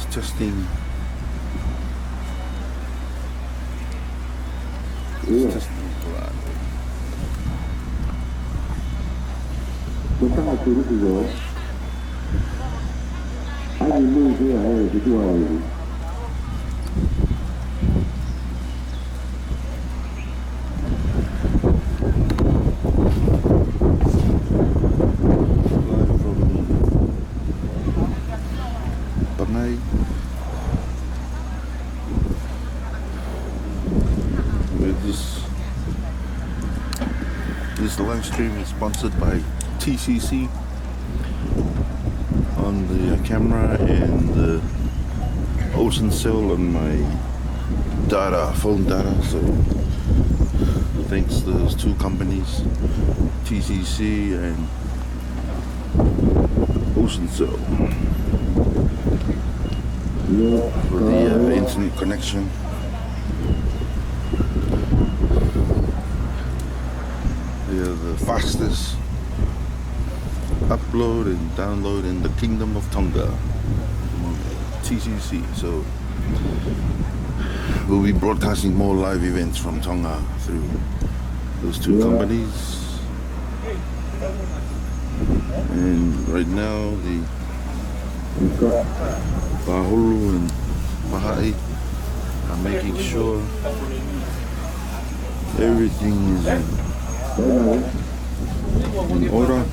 testing. Iya. Testing. Kita nggak curi juga. Ayo dulu sih, ayo gitu aja. Live from Panay. With this live stream is sponsored by TCC on the camera and the Ocean Cell on my data, phone data. So thanks to those two companies, TCC and Ocean Cell, for the internet connection. They are the fastest upload and download in the Kingdom of Tonga, TCC. So we'll be broadcasting more live events from Tonga through those two companies. And right now the Pahulu and Mahai are making sure everything is in order.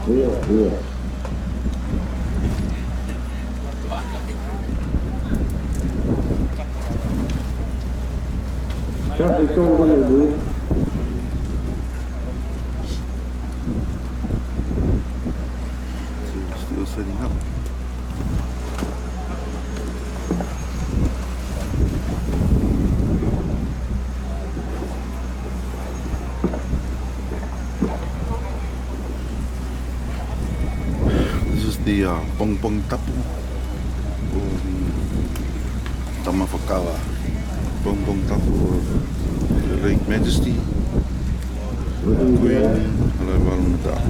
Iya, iya. Siapa itu boleh dulu? Still setting up. The Pong Pong Tapu or the Tamafakawa Pong Pong Tapu or the Late Majesty Queen Halamalmata.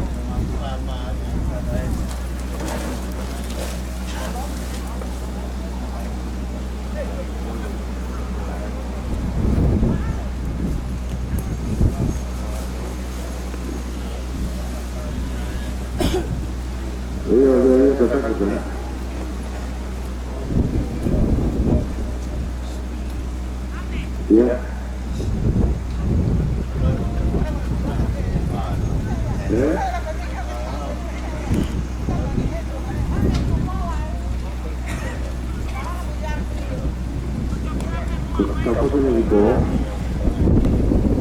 Iya, kata gitu. Iya. Ya. Siapa tuh yang itu?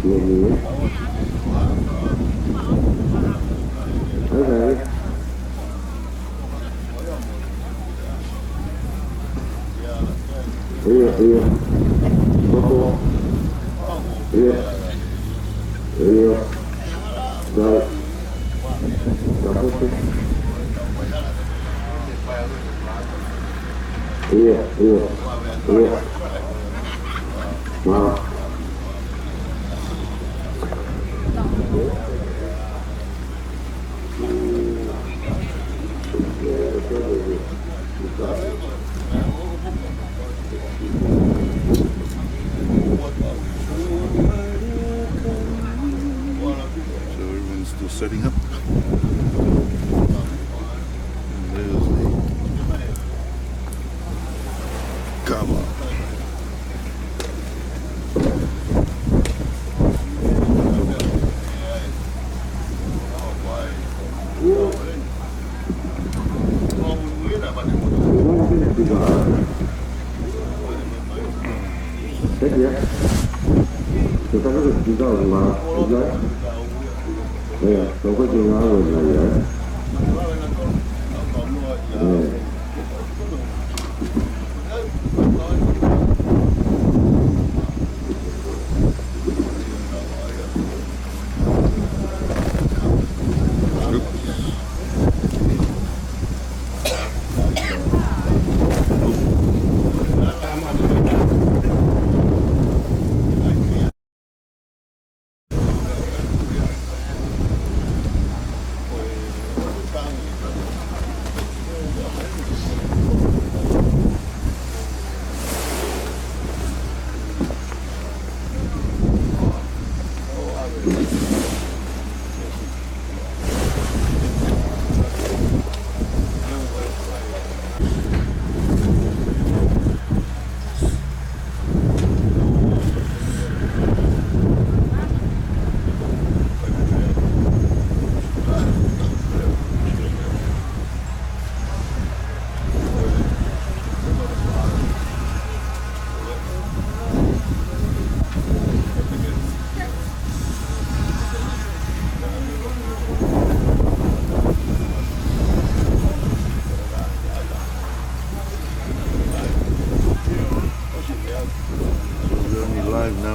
Iya, iya. Oke. Iya, iya. Foto. Iya. Iya. Baik. Siapa tuh? Iya, iya. Iya. Maaf. So everyone's still setting up. And there's the Kawa. Thế gì á? Tụi ta có được chỉ có mà đúng đấy. Đây à, đâu có chuyện nói rồi này vậy.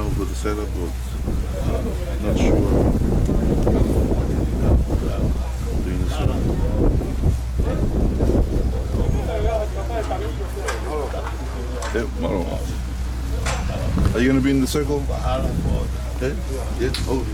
now for the setup, but not sure. Doing the setup. Yep, Maro. Are you gonna be in the circle? Yeah? Yeah? Oh.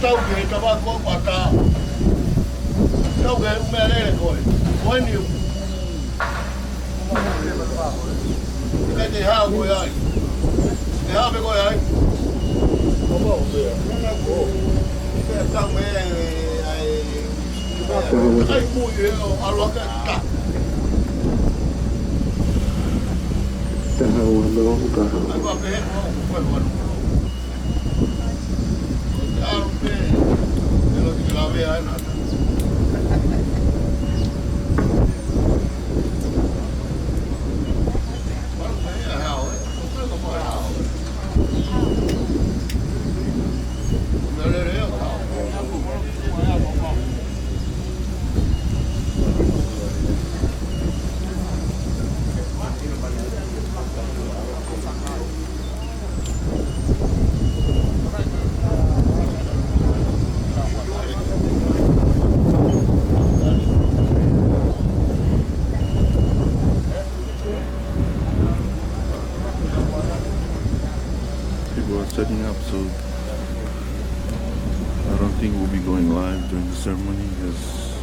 တောက်ကြီးတပတ်ကောပါတာတောက်ကြီးမဲလေးကိုဝိုင်းနေဒီဟာကိုရဒီဟာပဲကိုရဘောဘောပဲကိုတောက်မဲai muy bien a lo que está ai va bene bueno claro que lo que la vea es nada setting up, so I don't think we'll be going live during the ceremony because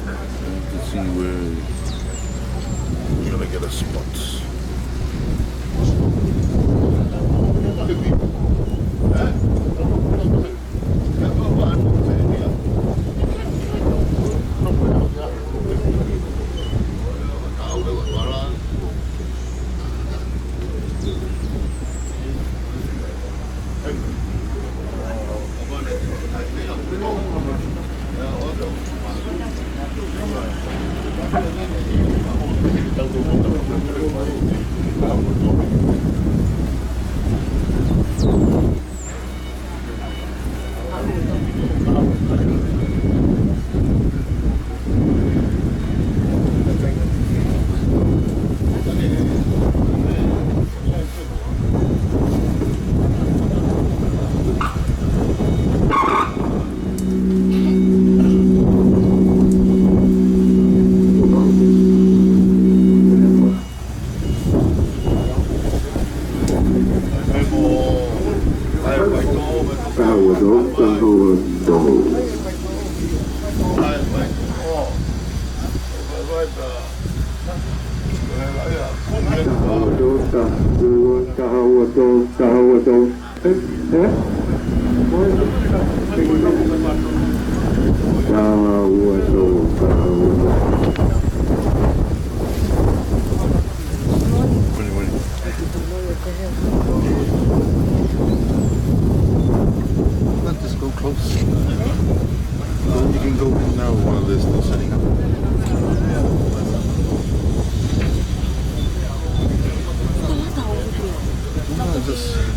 I have to see where we're gonna get a spot. Let this go close. Then you can go now while they're still setting up. No, just.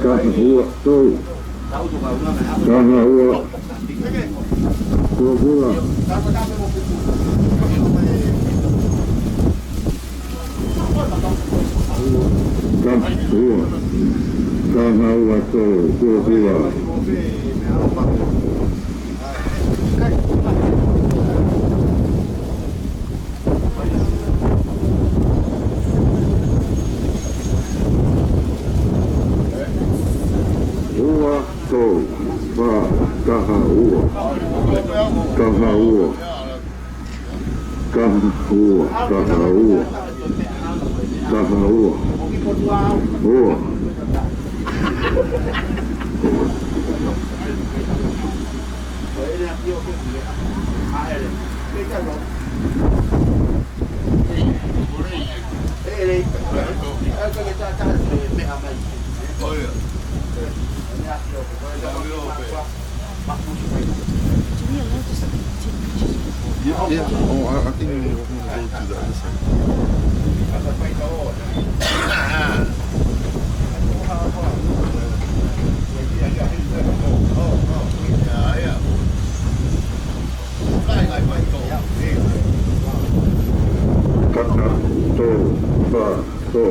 Kahua Sou Kahua Kuapura Kahua Sou Kuapura Sou Kahua Kahua Kahua Kahua Kahua Kahua Yeah. Oh, I think we're going to go to the other side. Kaka Sou Sou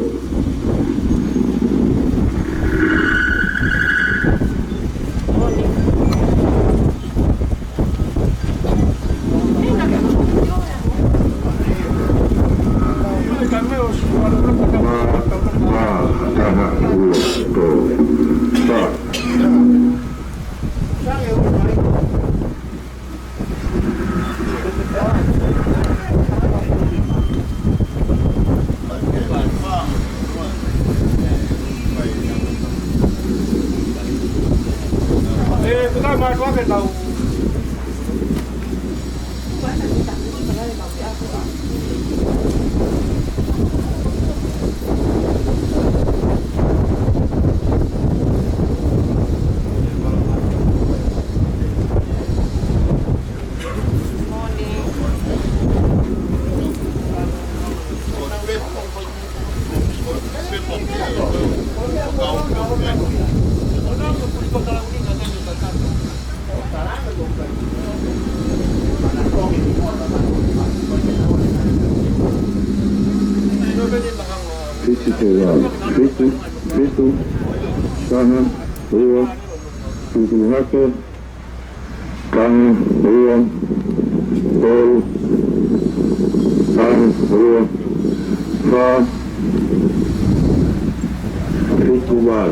Fitu Kaha Hua Tutuhake Kaha Hua Tolu Kaha Hua Fa Fitu Wal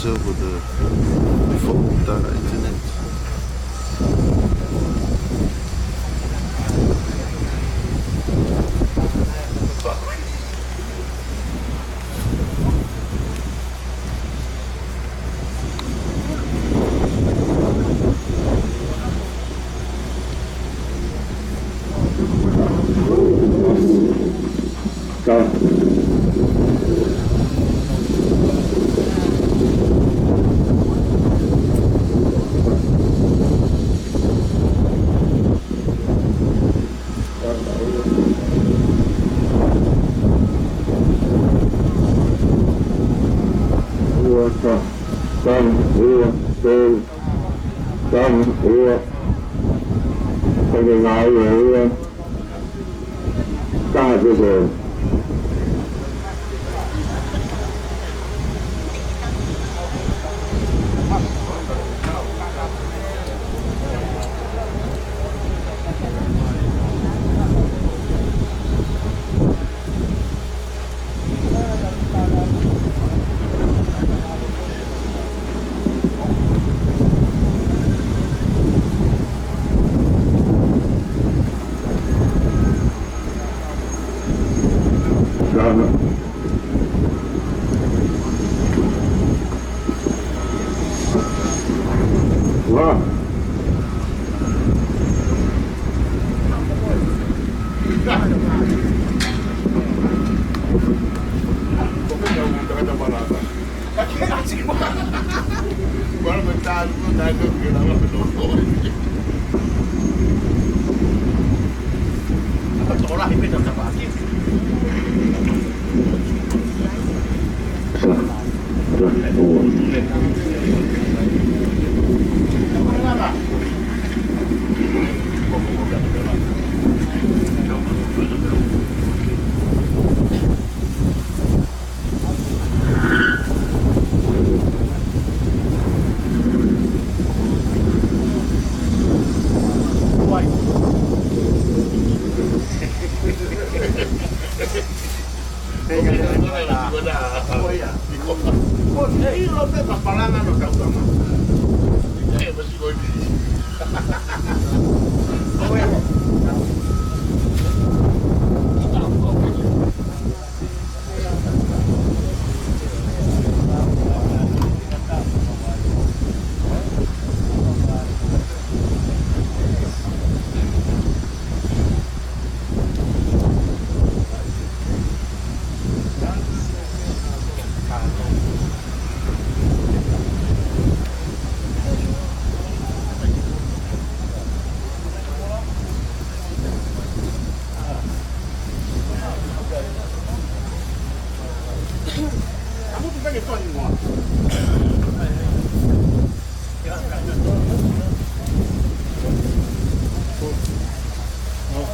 cell with the phone data internet.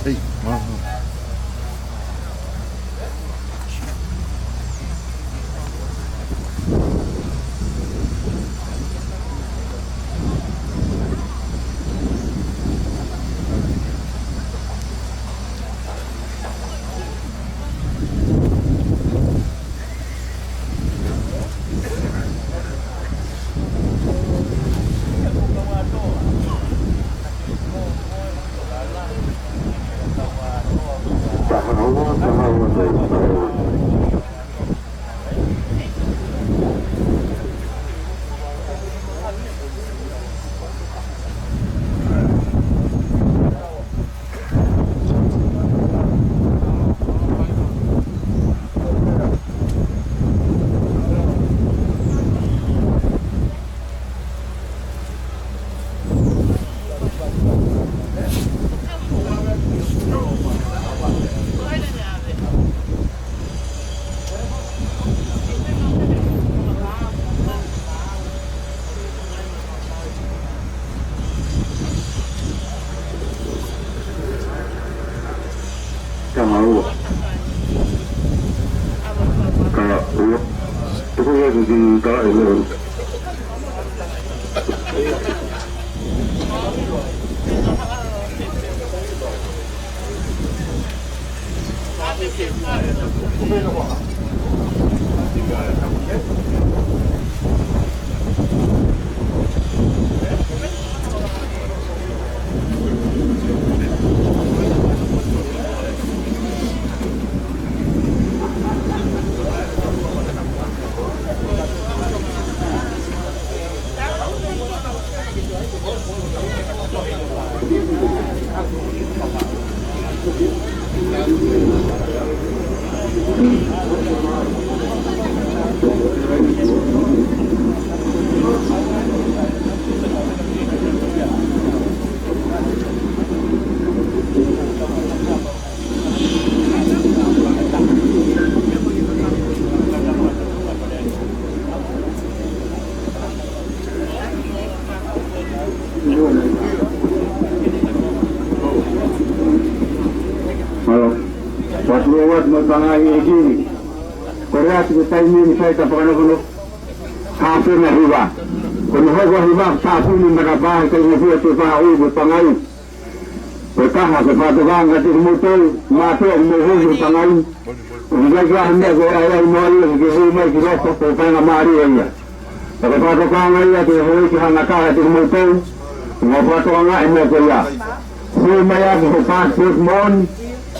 Hey, Watuwat magpangayi igini. Korea tayo ni sa itapakan ko hapon na hiwa. Kung hawa hiwa sa hapon ni manabahay kayo na siya tipahawi magpangayi. Pagkaha sa patugang ating mutol, mato ang muhul magpangayi. Kung gagahan niya ko ayay mo ay gihumay giloso ko pa nga maari niya. Pagkapatugang ay ating huwi kihanaka ating mutol, mapatugang ay mo ko ya. Humaya ko passport mon.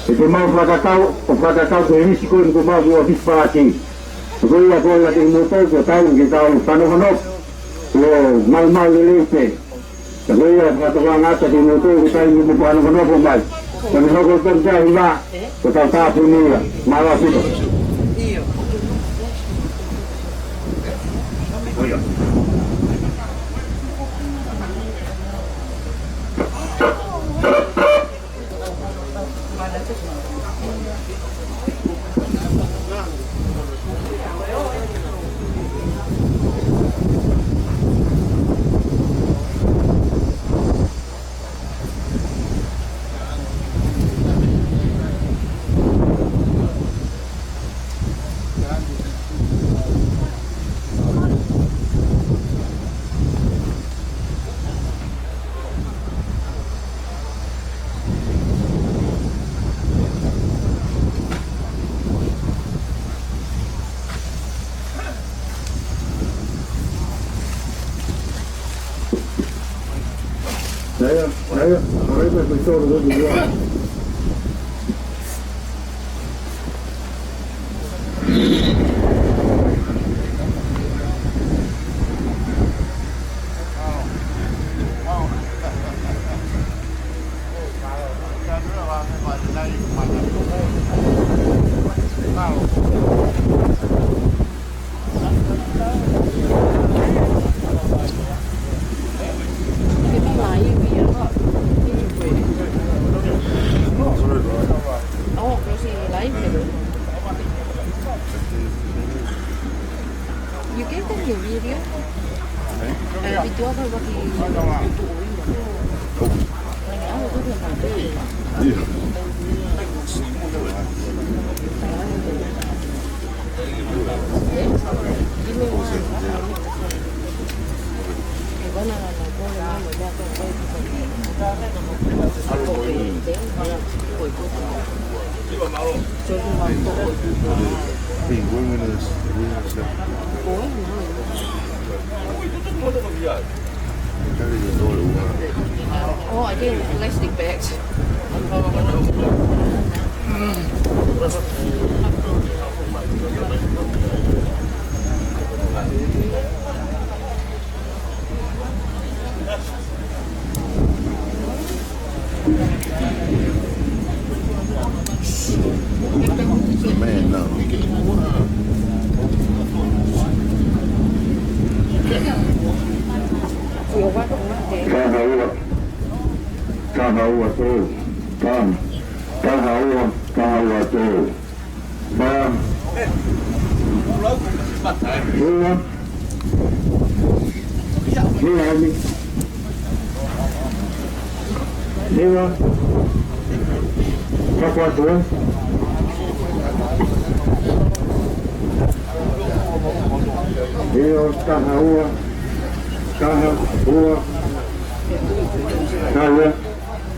Ito mau pagkakataw sa hinisikon ko mga office party. Kung ako ang ating motor ko tayo kita ang panuhanok o mal-mal nilite. Kung ako ang ating motor ko tayo yung panuhanok o mal. Kung ako ang siya iba, katapon niya. Malas ito. Saya betul juga. You gave them your video? Video apa bagi Oh, I didn't plastic bags. Man, no. Kahawa tu, kahawa tu, bang. Dewa, kakak tu. Dewa kahawa, kaya,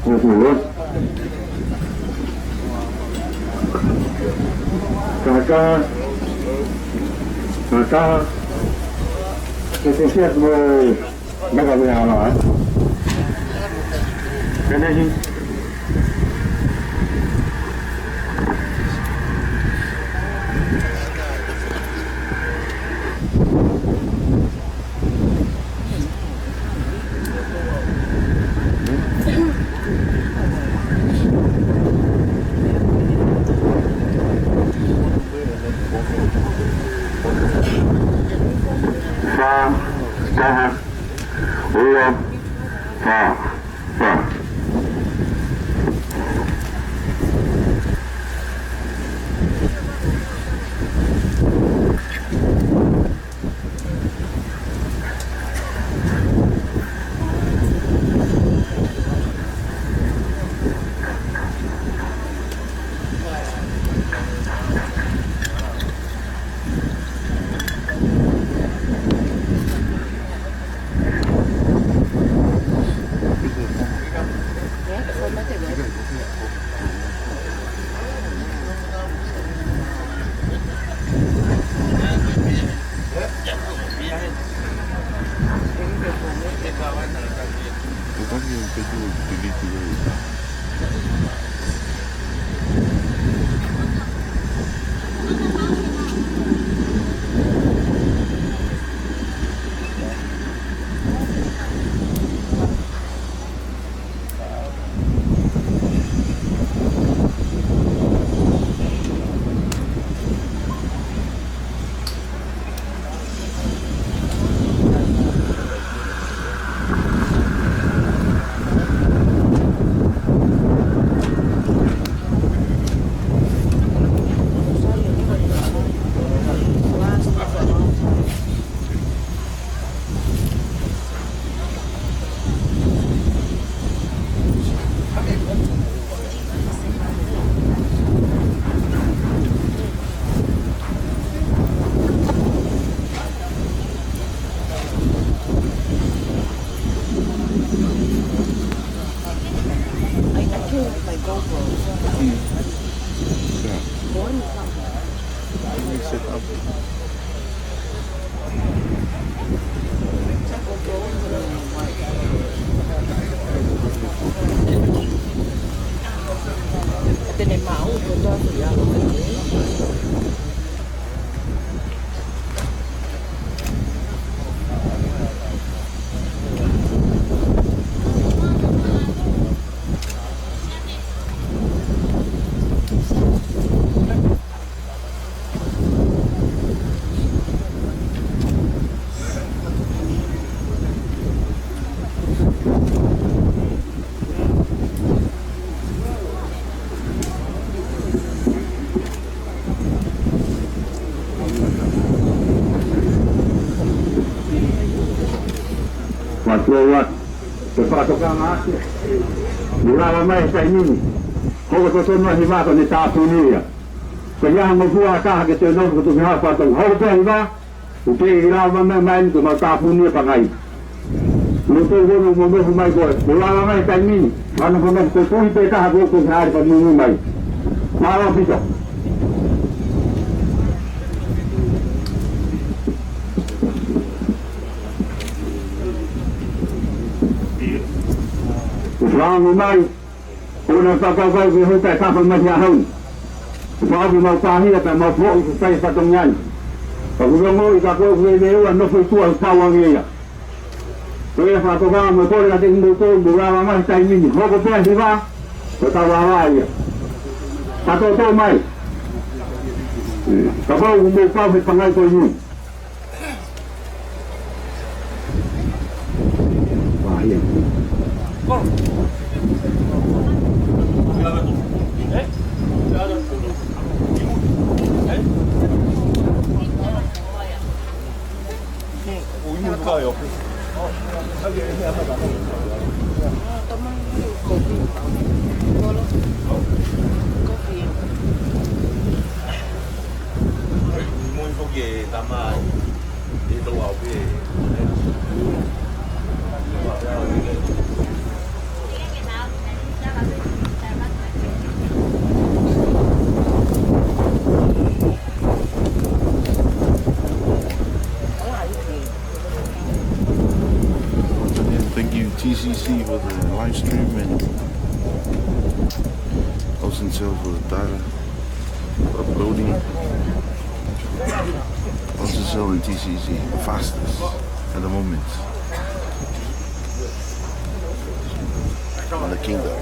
kukulos. Kakak, kita siap mau bagaimana awal? Kena ni. Watuwat, kepatokan asli. Mula mai sa inini. Ko ko to no hiba ko ni ta punia. Kaya mo buwa ka ke to no ko to ha pa to. Ho pe hiba. Upe ira ma mai ko ma ta punia pakai. Lo to go no mo no mai ko. Mula mai sa inini. Ano ko ko to pe ta ko ko ha pa ni mai. Mala pito. Orang mai, orang tak kau ke hotel kapal macam hon. Sebab mau pahi atau mau buat saya patungan. Kalau mau ikut kau ke dia, anda perlu tuan kawan dia. Kalau patungan motor ada motor, bukan mai saya ini. Kau pergi siapa? Kau awal dia. Satu tu mai. Kalau mau kau pengai kau ini. Bahaya. TCC for the live stream and Ocean Sail for the data uploading. Ocean Sail and TCC, the fastest at the moment on the kingdom.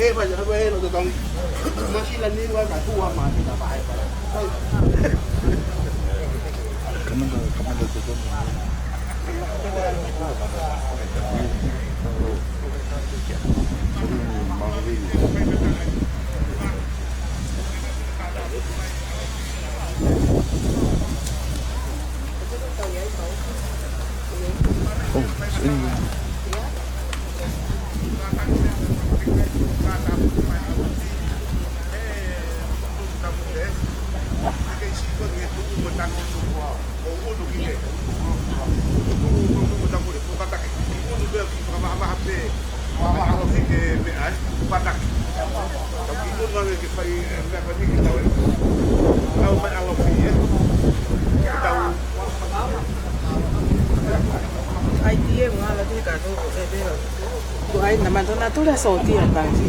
kế phải cho về nó còn nó chỉ là liên quan cả thu mà thì là phải Ay, naman doon na ito na salty ang bangsi.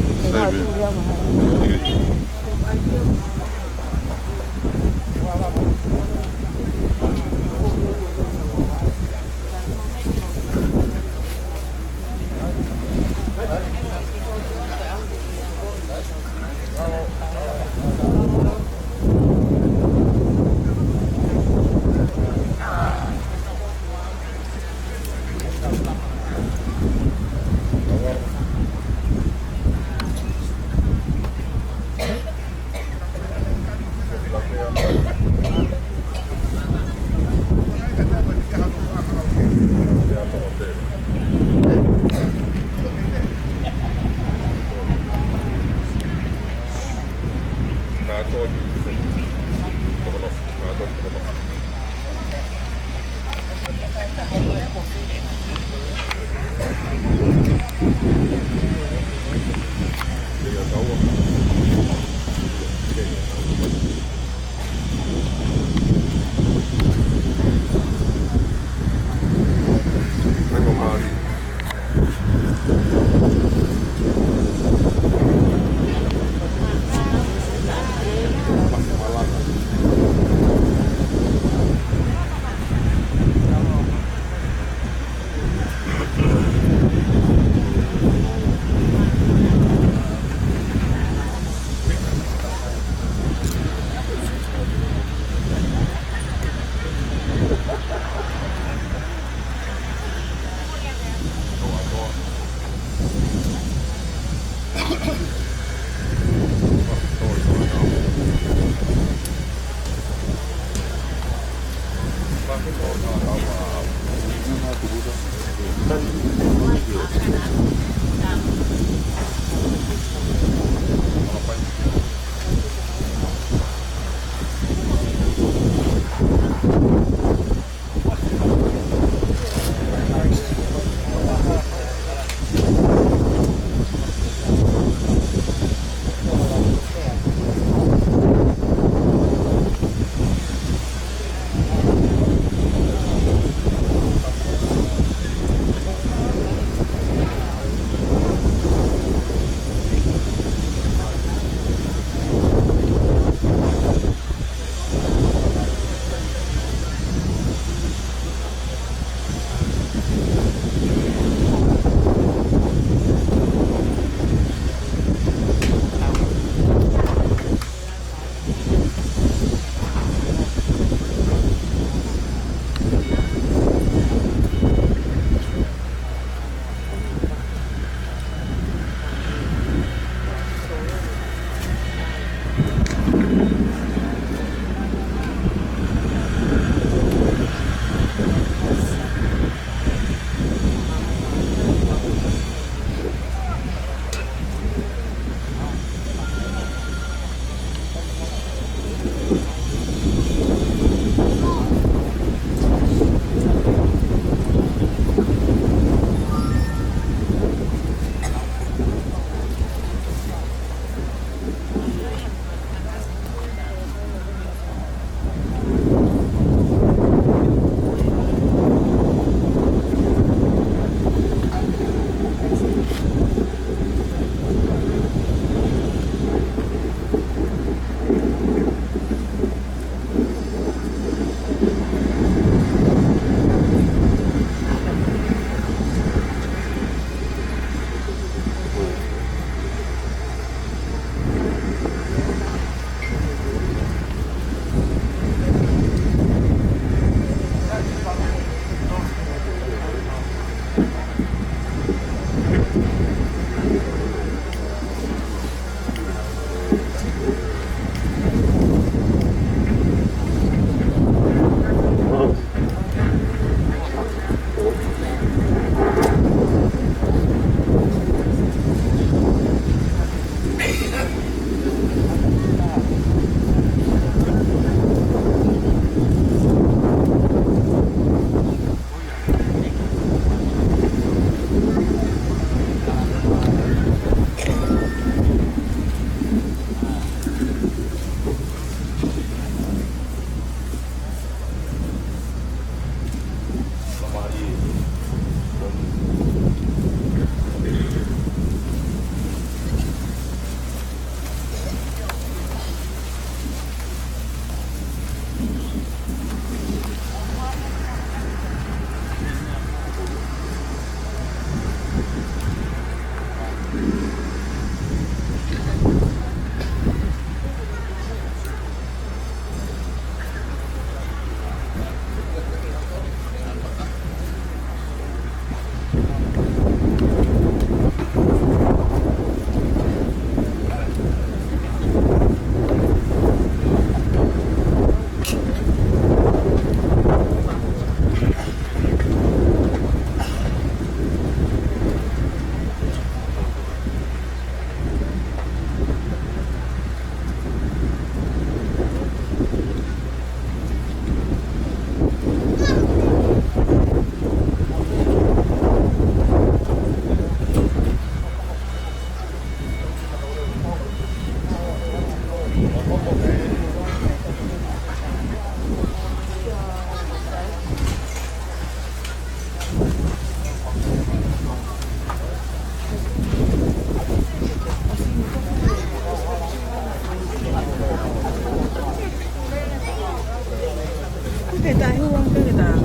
Kita hiwang ka kita.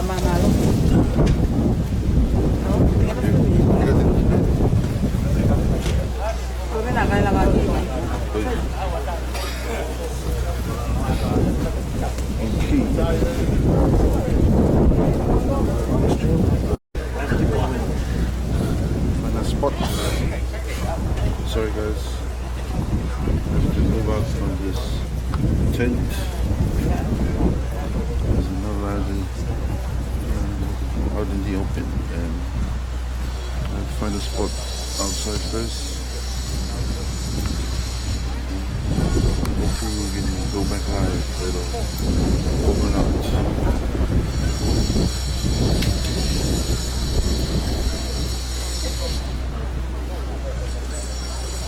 Manalo. No? Tingnan mo yun. Kami na kailangan dito. Find a spot. Sorry guys. I have to move out from this tent. There's another out in the open, and I have to find a spot outside first. Hopefully we can go back live later.